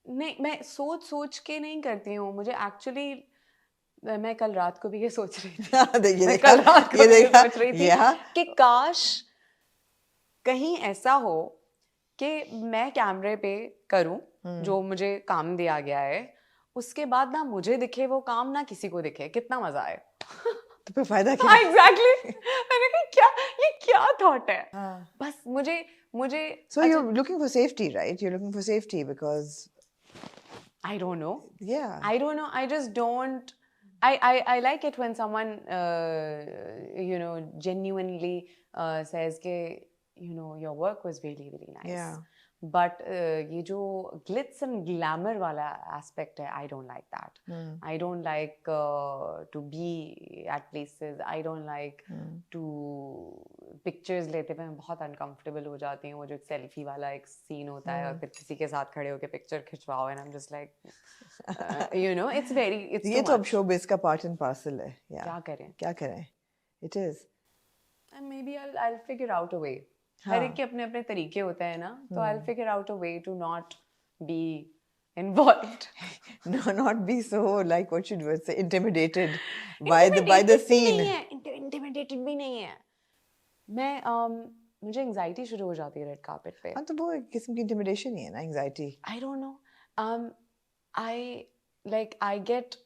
S2: नहीं, मैं सोच के नहीं करती हूँ. मुझे actually मैं कल रात को भी ये सोच रही थी. मैं कल रात को भी ये सोच रही थी कि काश कहीं ऐसा हो कि मैं कैमरे पे करूं जो मुझे काम दिया गया है उसके बाद ना मुझे दिखे वो काम ना किसी को दिखे. कितना मजा आए.
S1: तो फिर फायदा क्या?
S2: Exactly. मैंने कहा ये क्या थॉट है. बस मुझे
S1: So you're looking for safety, right? You're looking for safety because
S2: I don't know.
S1: Yeah.
S2: I don't know. I just don't. I like it when someone you know genuinely says कि you know your work was really nice.
S1: Yeah.
S2: But ये जो glitz and glamour वाला aspect है, I don't like that. I don't like to be at places. I don't like to pictures लेते हुए मैं बहुत uncomfortable हो जाती हूँ. वो जो एक selfie वाला एक scene होता है और फिर किसी के साथ खड़े होके picture खिंचवाओ and I'm just like you know it's
S1: ये तो अब showbiz का part and parcel है. क्या करें? It is.
S2: And maybe I'll figure out a way. हर एक के अपने अपने तरीके होते हैं ना. तो I'll figure out a way to not be involved.
S1: No, not be so like what should we say, intimidated by the scene.
S2: Intimidated भी नहीं है. मुझे एंजाइटी शुरू हो जाती है रेड कार्पेट पे.
S1: हाँ तो वो एक किस्म की इंटिमिडेशन ही है ना, anxiety.
S2: I don't know. I get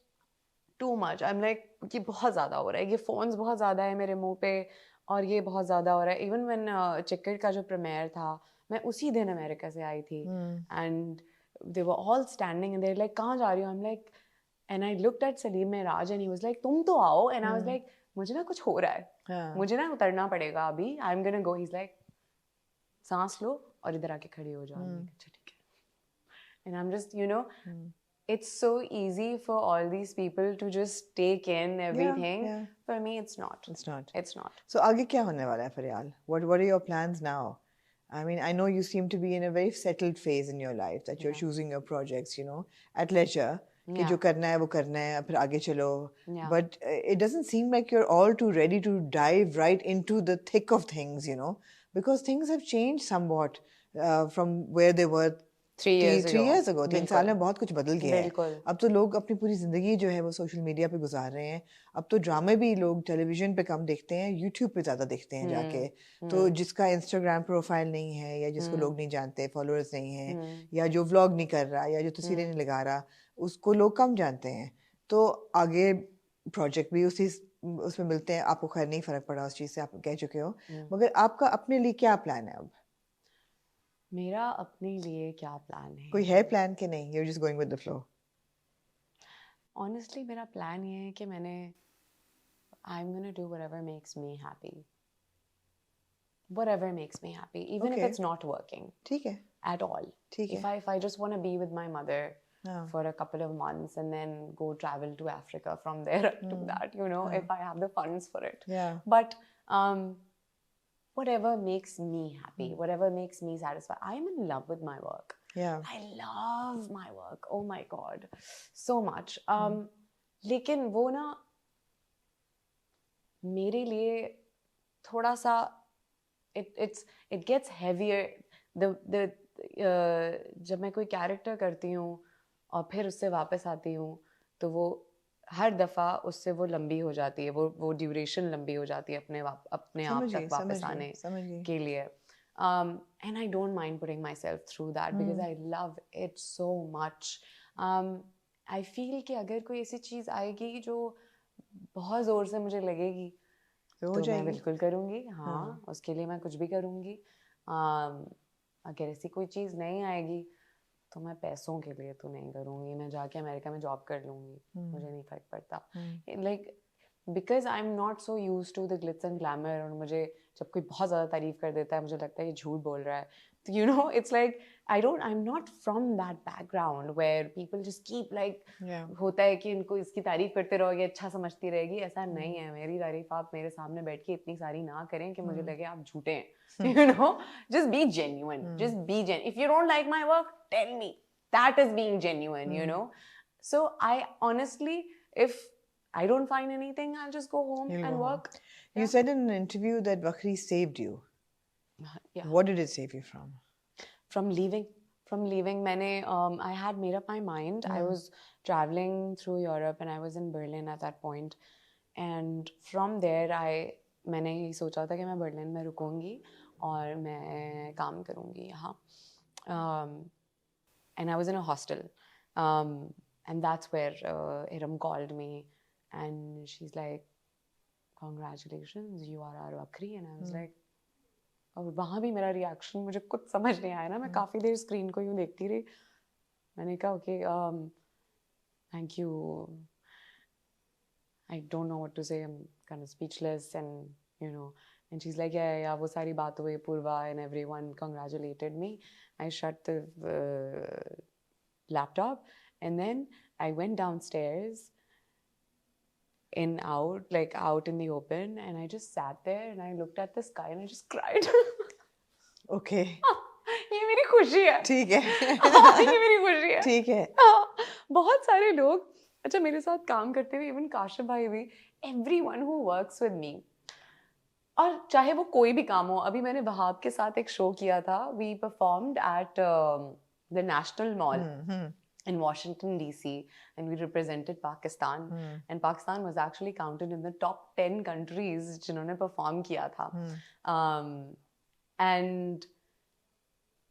S2: too much. I'm like ये बहुत ज़्यादा हो रहा है, ये फोन्स बहुत ज़्यादा है मेरे मुंह पे और ये बहुत ज़्यादा हो रहा है. इवन व्हेन चिक्कर का जो प्रीमियर था, मैं उसी दिन अमेरिका से आई थी and they were all standing and they're like कहाँ जा रही हो? I'm like, and I looked at Salim Mehraj and he was like तुम तो आओ, and I was like मुझे ना कुछ हो रहा है, मुझे ना उतरना पड़ेगा अभी. I'm gonna go. He's like सांस लो और इधर आके खड़ी हो जाओ. अच्छा ठीक है. And I'm just, it's so easy for all these people to just take in everything.
S1: Yeah.
S2: For me, it's not. It's not.
S1: So आगे क्या होने वाला है फरियाल? What are your plans now? I mean, I know you seem to be in a very settled phase in your life, that you're choosing your projects, at leisure. कि जो करना है वो करना है, फिर आगे चलो. But it doesn't seem like you're all too ready to dive right into the thick of things, because things have changed somewhat from where they were 3 years ago. 3 साल में बहुत कुछ बदल गया है. अब तो लोग अपनी पूरी जिंदगी जो है वो सोशल मीडिया पे गुजार रहे हैं. अब तो ड्रामे भी लोग टेलीविजन पे कम देखते हैं, यूट्यूब पे ज़्यादा देखते हैं जाके. तो जिसका इंस्टाग्राम प्रोफाइल नहीं है, या जिसको लोग नहीं जानते, फॉलोअर्स नहीं हैं, या जो व्लॉग नहीं कर रहा, या जो तस्वीरें नहीं लगा रहा, उसको लोग कम जानते हैं. तो आगे प्रोजेक्ट भी उसमें मिलते हैं. आपको खैर नहीं फ़र्क पड़ा उस चीज़ से, आप कह चुके हो. मगर आपका अपने लिए क्या प्लान है अब?
S2: मेरा अपने लिए क्या प्लान है?
S1: कोई है प्लान कि नहीं? You're just going with the flow.
S2: Honestly, मेरा प्लान ये है कि I'm gonna do whatever makes me happy. Whatever makes me happy, even if it's not working.
S1: ठीक है.
S2: At all.
S1: ठीक है.
S2: If I just want to be with my mother for a couple of months and then go travel to Africa from there to that, if I have the funds for it.
S1: Yeah.
S2: But whatever makes me happy, whatever makes me satisfied. I'm in love with my work.
S1: Yeah.
S2: I love my work. Oh my God. So much. लेकिन वो ना मेरे लिए थोड़ा सा it gets heavier. जब मैं कोई कैरेक्टर करती हूँ और फिर उससे वापस आती हूँ, तो वो हर दफ़ा उससे वो लंबी हो जाती है, वो ड्यूरेशन लंबी हो जाती है अपने आप तक वापस आने के लिए. And I don't mind putting myself through that because I love it so much. I feel कि अगर कोई ऐसी चीज़ आएगी जो बहुत ज़ोर से मुझे लगेगी तो मैं बिल्कुल करूँगी. हाँ, उसके लिए मैं कुछ भी करूँगी. अगर ऐसी कोई चीज़ नहीं आएगी तो मैं पैसों के लिए तो नहीं करूँगी. मैं जाके अमेरिका में जॉब कर लूँगी, मुझे नहीं फर्क पड़ता. Like because I'm not so used to the glitz and glamour, और मुझे जब कोई बहुत ज़्यादा तारीफ कर देता है मुझे लगता है ये झूठ बोल रहा है. तो it's like I'm not from that background where people just keep like होता है कि इनको इसकी तारीफ करते रहोगे अच्छा समझती रहेगी. ऐसा नहीं है. मेरी तारीफ आप मेरे सामने बैठ के इतनी सारी ना करें कि मुझे लगे आप झूठे हैं. Just be genuine. Just be genuine. If you don't like my work, tell me. That is being genuine, So I honestly, if I don't find anything, I'll just go home and work.
S1: You said in an interview that Wakhri saved you.
S2: Yeah.
S1: What did it save you from?
S2: From leaving. I had made up my mind. I was traveling through Europe and I was in Berlin at that point. And from there, मैंने ये सोचा था कि मैं Berlin में रुकूंगी और मैं काम करूंगी यहाँ. And I was in a hostel. And that's where Iram called me and she's like, congratulations, you are our Wakhri. And I was like, और वहाँ भी मेरा रिएक्शन मुझे कुछ समझ नहीं आया ना. मैं काफ़ी देर स्क्रीन को यूँ देखती रही. मैंने कहा okay thank you. I don't know what to say. I'm kind of speechless and and she's like yeah वो सारी बात हुई. Purva and everyone congratulated me. I shut the laptop and then I went downstairs out in the open, and I just sat there and I looked at the sky and I just cried.
S1: Okay.
S2: ये मेरी खुशी है. ठीक है. ये मेरी खुशी है.
S1: ठीक है.
S2: बहुत सारे लोग अच्छा मेरे साथ काम करते हुए, इवन काशिफ भाई भी, everyone who works with me, और चाहे वो कोई भी काम हो. अभी मैंने वहाब के साथ एक शो किया था. We performed at the National Mall in Washington DC, and we represented Pakistan. And Pakistan was actually counted in the top 10 countries जिन्होंने perform किया था. And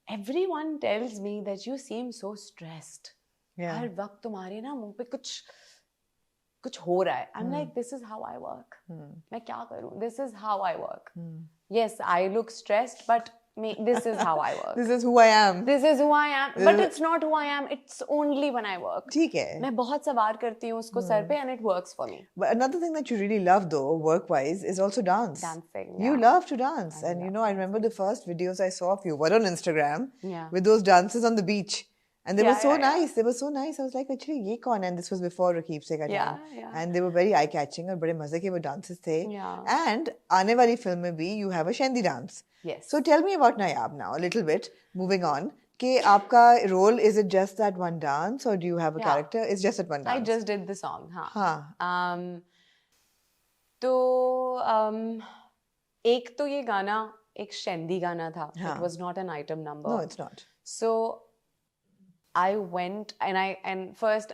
S2: everyone tells me that you seem so stressed. हर वक्त तुम्हारे ना मुंह पे कुछ हो रहा है. I'm like, this is how I work. मैं क्या करूं? This is how I work. Yes, I look stressed, but this is how I work.
S1: This is who I am.
S2: This is who I am. But it's not who I am. It's only when I work.
S1: ठीक है.
S2: मैं बहुत सवार करती हूँ उसको sir पे, and it works for me.
S1: But another thing that you really love, though, work-wise, is also dance.
S2: Dancing.
S1: You love to dance, and you know, I remember the first videos I saw of you were on Instagram with those dances on the beach. And they were so nice. They were so nice. I was like, actually, ye kaun? And this was before Rakib se ka time. And they were very eye-catching and bade maze ke wo dances the. And aane wali film mein bhi you have a Shendi dance.
S2: Yes.
S1: So tell me about Nayab now, a little bit. Moving on. Ke aapka role, is it just that one dance or do you have a character? It's just that one dance.
S2: I just did the song. तो एक तो ये गाना एक शेंदी गाना था. It was not an item number.
S1: No, it's not.
S2: So I went and first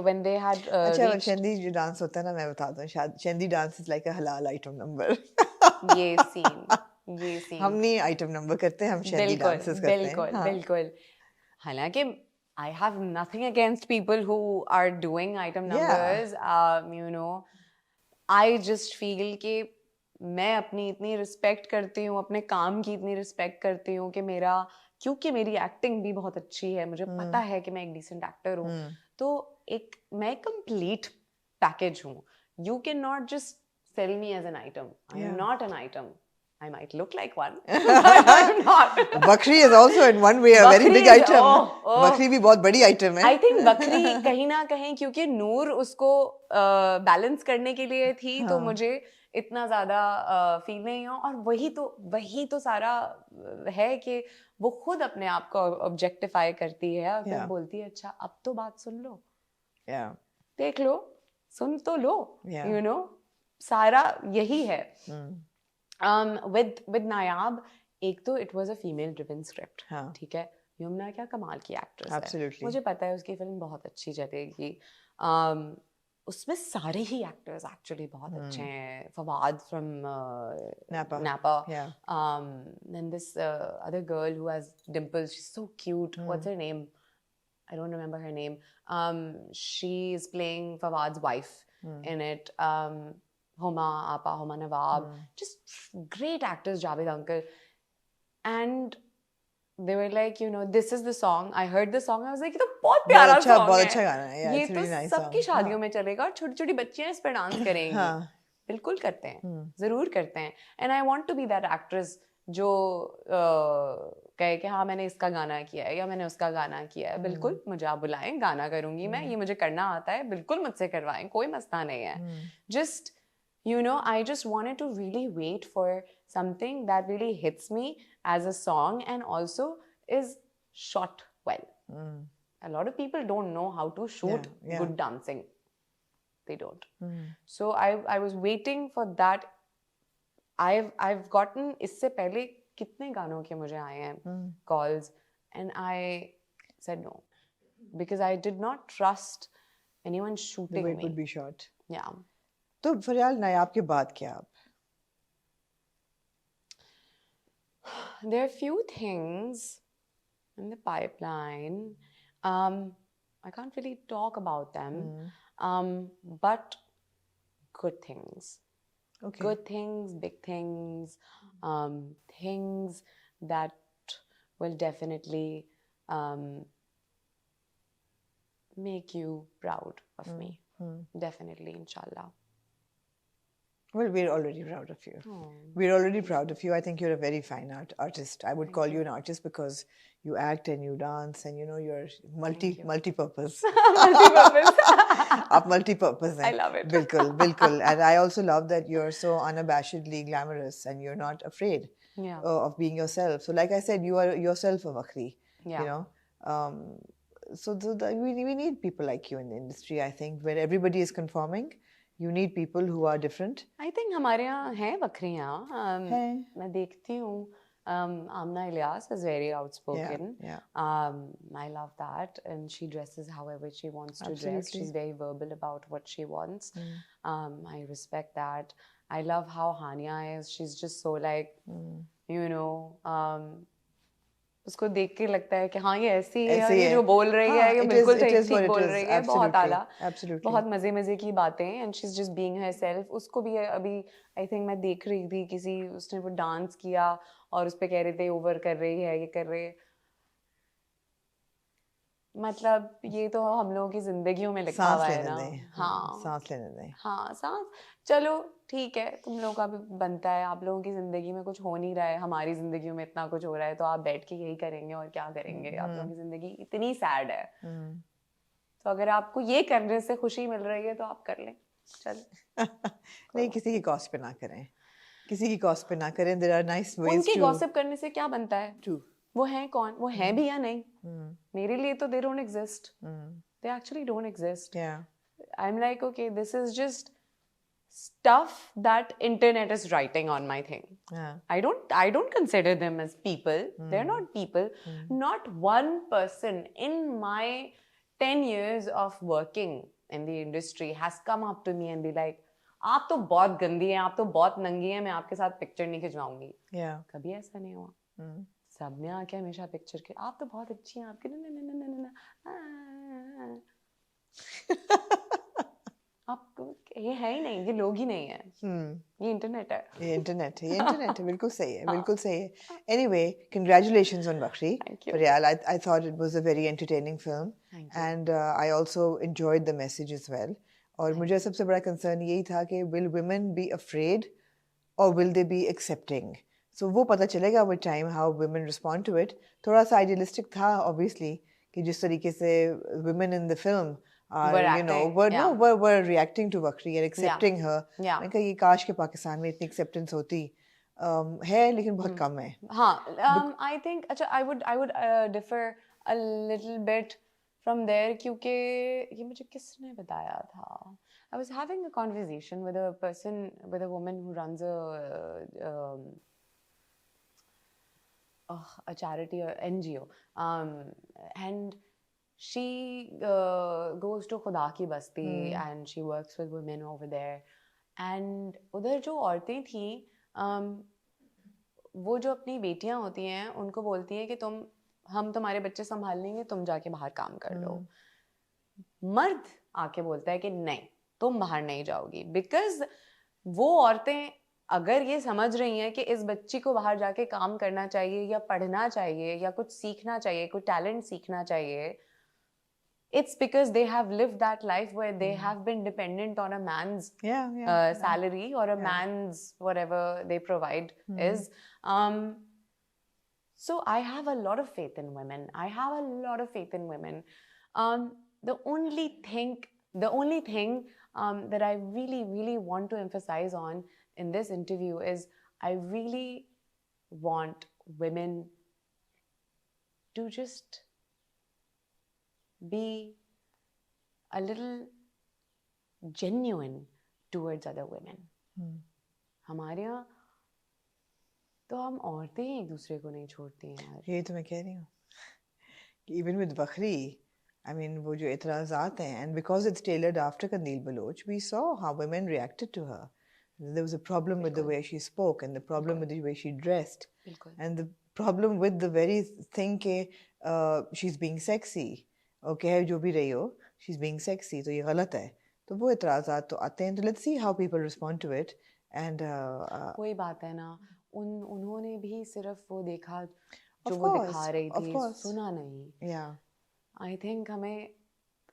S2: when they had
S1: अच्छा शेंदी जो डांस होता है ना मैं बताता हूँ शायद शेंदी dance is like a halal item number.
S2: ये scene
S1: हम नहीं item number करते हम शेंदी dances करते हैं.
S2: बिल्कुल. हालांकि I have nothing against people who are doing item numbers. You know, I just feel कि मैं अपनी इतनी रिस्पेक्ट करती हूँ, अपने काम की इतनी रिस्पेक्ट करती हूँ कि क्योंकि मेरी एक्टिंग भी बहुत अच्छी है, मुझे पता है कि मैं एक डिसेंट एक्टर हूँ, तो मैं कंप्लीट पैकेज हूँ. You can not just sell me as an item. I am not an item. I might look like one. I'm not.
S1: Wakhri is also in one way a very big item. Wakhri भी बहुत बड़ी item है.
S2: I think Wakhri कहीं ना कहीं क्योंकि नूर उसको balance करने के लिए थी, तो मुझे इतना ज़्यादा फील नहीं हो. और वही तो सारा है कि वो खुद अपने आप को ऑब्जेक्टिफाई करती है और फिर बोलती है अच्छा अब तो बात सुन लो, देख लो, सुन तो लो. You know, सारा यही है. with Nayab, एक तो it was a female driven script. ठीक है. यमुना क्या कमाल की एक्ट्रेस है. मुझे पता है उसकी फिल्म बहुत अच्छी चलेगी. उसमें सारे ही एक्टर्स एक्चुअली बहुत अच्छे हैं. Fawad from Napa. Then this other girl who has dimples, she's so cute. What's her name? I don't remember her name. She is playing Fawad's wife in it. Homa Nawab. Just great actors, Javed uncle. And they were like, you know, this is the song. I heard the song. I was like, ये तो बहुत प्यारा song है.
S1: बहुत अच्छा गाना है.
S2: ये तो सबकी शादियों में चलेगा और छोटी-छोटी बच्चियां इस पर डांस करेंगी. बिल्कुल करते हैं. जरूर करते हैं. And I want to be that actress जो कहे कि हाँ मैंने इसका गाना किया है या मैंने उसका गाना किया है. बिल्कुल मुझे आप बुलाएं, गाना करूंगी मैं. ये मुझे करना आता है. बिल्कुल मुझसे करवाएं. कोई मसला नहीं है. Just, you know, I just wanted to really wait for something that really hits me as a song and also is shot well. A lot of people don't know how to shoot good dancing. They don't. So I was waiting for that. I've gotten इससे पहले कितने गानों के मुझे आए हैं calls, and I said no because I did not trust anyone shooting
S1: the way
S2: me.
S1: It would be shot.
S2: Yeah.
S1: तो फरियाल नायाब के बाद क्या आप?
S2: There are a few things in the pipeline. I can't really talk about them, but good things. Okay. Good things, big things, things that will definitely make you proud of me. Definitely, inshallah.
S1: Well, we're already proud of you. We're already proud of you. I think you're a very fine artist. I would call you an artist because you act and you dance and, you know, you're multi-purpose.
S2: Multi-purpose.
S1: आप multi-purpose हैं.
S2: I love it.
S1: बिल्कुल. And I also love that you're so unabashedly glamorous and you're not afraid of being yourself. So like I said, you are yourself a Wakhri, you know. So we need people like you in the industry, I think, where everybody is conforming. You need people who are different.
S2: I think हमारे यहाँ हैं वखरियाँ. मैं देखती हूँ Amna Ilyas is very outspoken.
S1: Yeah.
S2: I love that, and she dresses however she wants to dress.
S1: Absolutely.
S2: She's very verbal about what she wants. I respect that. I love how Hania is. She's just so like, you know, उसको देख के लगता है कि हाँ ये ऐसी है और ये जो बोल रही है ये बिल्कुल ठीक बोल रही है, बहुत आला, बहुत मजे मजे की बातें, and she is just being herself. उसको भी अभी आई थिंक मैं देख रही थी किसी, उसने वो डांस किया और उस पे कह रहे थे ओवर कर रही है, ये कर रही है. मतलब ये तो हम लोगों की जिंदगियों में लिखा हुआ है ना. हाँ,
S1: सांस लेने दें.
S2: हाँ, सांस. चलो ठीक है, तुम लोगों का भी बनता है. आप लोगों की जिंदगी में कुछ हो नहीं रहा है, हमारी जिंदगियों में इतना कुछ हो रहा है, तो आप बैठ के यही करेंगे और क्या करेंगे. आप लोगों की जिंदगी इतनी सैड है, तो अगर आपको ये करने से खुशी मिल रही है तो आप कर लें. चल.
S1: नहीं, किसी की कॉस्ट पे ना करें, किसी की कॉस्ट पे ना करें. There are nice ways to.
S2: उनकी गॉसिप करने से क्या बनता है?
S1: ट्रू.
S2: वो हैं कौन? वो हैं भी या नहीं? मेरे लिए तो they don't exist. They actually don't exist.
S1: Yeah.
S2: I'm like, okay, this is just stuff that internet is writing on my thing.
S1: Yeah.
S2: I don't consider them as people. They're not people. Not one person in my 10 years of working in the industry has come up to me and be like, आप तो बहुत गंदी हैं, आप तो बहुत नंगी हैं, मैं आपके साथ पिक्चर नहीं खिंचवाऊंगी.
S1: Yeah.
S2: कभी ऐसा नहीं हुआ. सबने आके हमेशा पिक्चर के, आप तो बहुत अच्छी हैं, आपके आपको ये है ही नहीं, ये लोग ही नहीं है. ये इंटरनेट है.
S1: ये इंटरनेट है. बिल्कुल सही है, बिल्कुल सही है. Anyway, congratulations on Wakhri.
S2: Thank you.
S1: Faryal, I thought it was a very entertaining film. And I also enjoyed the message as well. और मुझे सबसे बड़ा concern यही था कि will women be afraid or will they be accepting? So वो पता चलेगा with time how women respond to it. थोड़ा सा idealistic था obviously कि जिस तरीके से women in the film were reacting to Wakhri and accepting her. मैंने कहा ये काश के पाकिस्तान में इतनी acceptance होती. है लेकिन बहुत कम है.
S2: हाँ, I think अच्छा I would differ a little bit from there, क्योंकि ये मुझे किसने बताया था? I was having a conversation with a woman who runs a charity or NGO, and she goes to खुदा की बस्ती and she works with women over there. And उधर जो औरतें थी, वो जो अपनी बेटियां होती हैं उनको बोलती हैं कि हम तुम्हारे बच्चे संभाल लेंगे, तुम जाके बाहर काम कर लो. मर्द आके बोलता है कि नहीं, तुम बाहर नहीं जाओगी. बिकॉज वो औरतें अगर ये समझ रही हैं कि इस बच्ची को बाहर जाके काम करना चाहिए या पढ़ना चाहिए या कुछ सीखना चाहिए, कोई टैलेंट सीखना चाहिए, it's because they have lived that life where they have been dependent on a man's salary or a man's whatever they provide is. So I have a lot of faith in women. The only thing that I really, really want to emphasize on in this interview is I really want women to just be a little genuine towards other women. हमारे यहाँ तो हम औरतें ही एक दूसरे को नहीं छोड़ती हैं यार.
S1: ये तो मैं कह रही हूँ. Even with Wakhri, I mean वो जो एतराज़ात हैं, and because it's tailored after Qandeel Baloch, we saw how women reacted to her. There was a problem with the way she spoke, and the problem with the way she dressed, and the problem with the very thing कि she's being sexy. Okay, जो भी रही हो, she's being sexy, तो ये गलत है. तो वो एतराज़ात तो आते हैं. तो let's see how people respond to it. And
S2: कोई बात है ना, उन्होंने भी सिर्फ वो देखा जो वो दिखा रही थी, सुना नहीं. I think हमें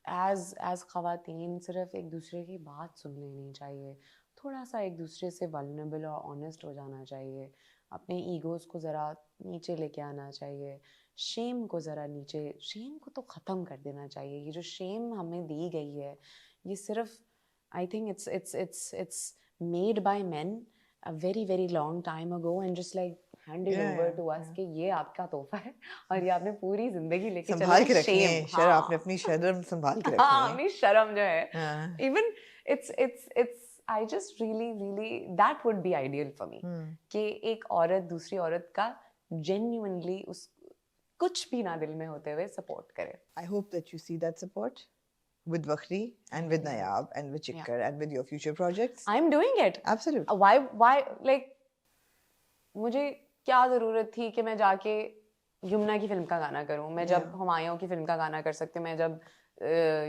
S2: as ख़वातीन सिर्फ एक दूसरे की बात सुन लेनी चाहिए. थोड़ा सा एक दूसरे से vulnerable और honest हो जाना चाहिए. अपने ईगोज़ को ज़रा नीचे लेके आना चाहिए. शेम को ज़रा नीचे, शेम को तो ख़त्म कर देना चाहिए. ये जो शेम हमें दी गई है, ये सिर्फ I think it's made by men a very, very long time ago and just like handed over to us कि ये आपका तोहफा है और ये आपने पूरी जिंदगी लेके चलो.
S1: संभाल के रखनी है शर्म, आपने अपनी शर्म संभाल के रखनी है.
S2: अपनी शर्म जो है, even it's I just really that would be ideal for me कि एक औरत दूसरी औरत का genuinely उस कुछ भी ना दिल में होते हुए support करे.
S1: I hope that you see that support with Wakhri and with Nayab and with Chikkar and with your future projects.
S2: I'm doing it.
S1: Absolutely.
S2: Why like मुझे क्या ज़रूरत थी कि मैं जाके यमुना की फिल्म का गाना करूं, मैं जब हुमायूं की फिल्म का गाना कर सकती हूँ, मैं जब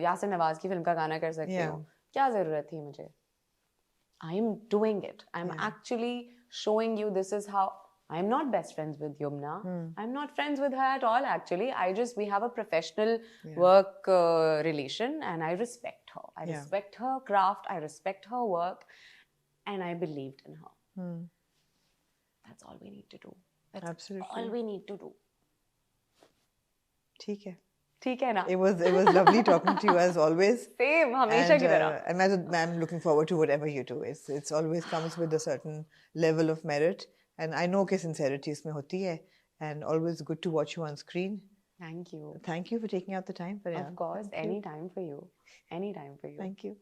S2: यासिर नवाज की फिल्म का गाना कर सकती हूँ, क्या ज़रूरत थी मुझे? I am doing it. I'm actually showing you this is how. I'm not best friends with Yumna. I'm not friends with her at all, actually. We have a professional work relation, and I respect her. I respect her craft, I respect her work, and I believed in her. That's all we need to do. That's
S1: Absolutely.
S2: all we need to do.
S1: ठीक है.
S2: ठीक है ना?
S1: It was lovely talking to you as always.
S2: Same, हमेशा की तरह.
S1: And I'm looking forward to whatever you do. It's always comes with a certain level of merit, and I know कि sincerity इसमें होती है, and always good to watch you on screen.
S2: Thank you.
S1: Thank you for taking out the time.
S2: Of course, any time for you. Any time for you.
S1: Thank you.